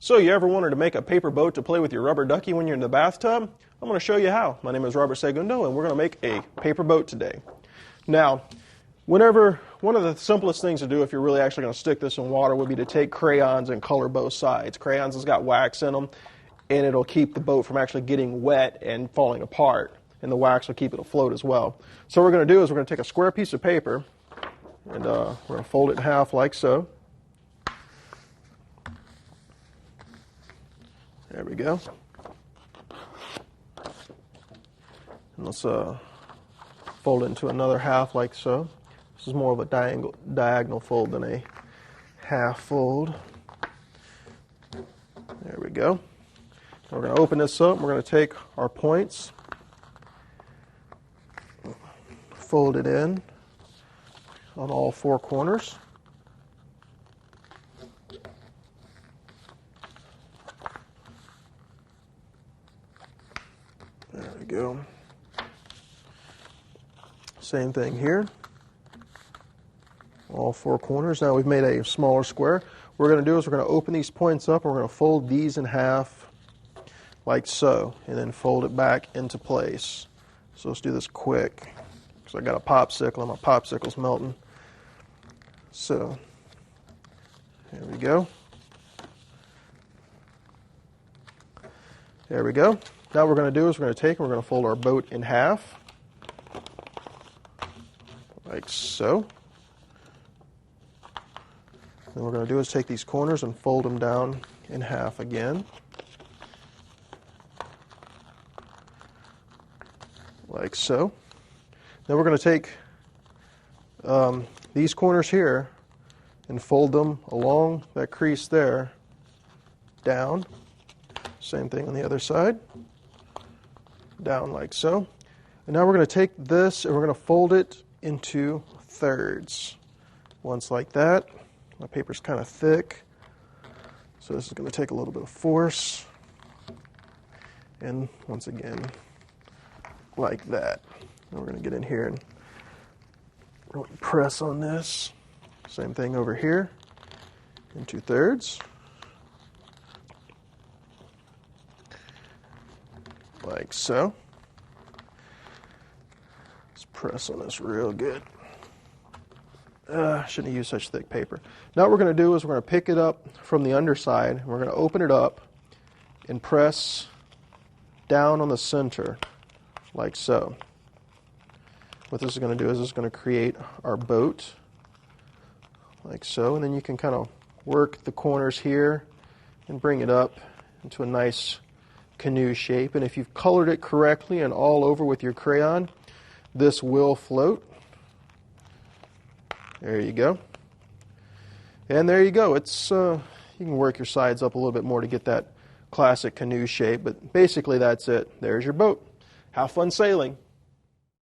So you ever wanted to make a paper boat to play with your rubber ducky when you're in the bathtub? I'm going to show you how. My name is Robert Segundo, and we're going to make a paper boat today. Now, one of the simplest things to do if you're really actually going to stick this in water would be to take crayons and color both sides. Crayons has got wax in them, and it'll keep the boat from actually getting wet and falling apart, and the wax will keep it afloat as well. So what we're going to do is we're going to take a square piece of paper, and we're going to fold it in half like so. There we go. And let's fold it into another half like so. This is more of a diagonal fold than a half fold. There we go. Now we're going to open this up. We're going to take our points, fold it in on all four corners. There we go. Same thing here. All four corners. Now we've made a smaller square. What we're going to do is we're going to open these points up and we're going to fold these in half like so, and then fold it back into place. So let's do this quick because I got a popsicle and my popsicle's melting. So there we go. There we go. Now what we're going to do is we're going to take and we're going to fold our boat in half like so. Then what we're going to do is take these corners and fold them down in half again. Like so. Then we're going to take these corners here and fold them along that crease there down. Same thing on the other side. Down like so. And now we're going to take this and we're going to fold it into thirds. Once like that. My paper's kind of thick, so this is going to take a little bit of force. And once again, like that. Now we're going to get in here and really press on this. Same thing over here, into thirds. Like so. Let's press on this real good. Shouldn't have used such thick paper. Now what we're going to do is we're going to pick it up from the underside. And we're going to open it up and press down on the center, like so. What this is going to do is it's going to create our boat, like so. And then you can kind of work the corners here and bring it up into a nice canoe shape. And if you've colored it correctly and all over with your crayon, this will float. There you go. And there you go. It's you can work your sides up a little bit more to get that classic canoe shape, but basically that's it. There's your boat. Have fun sailing.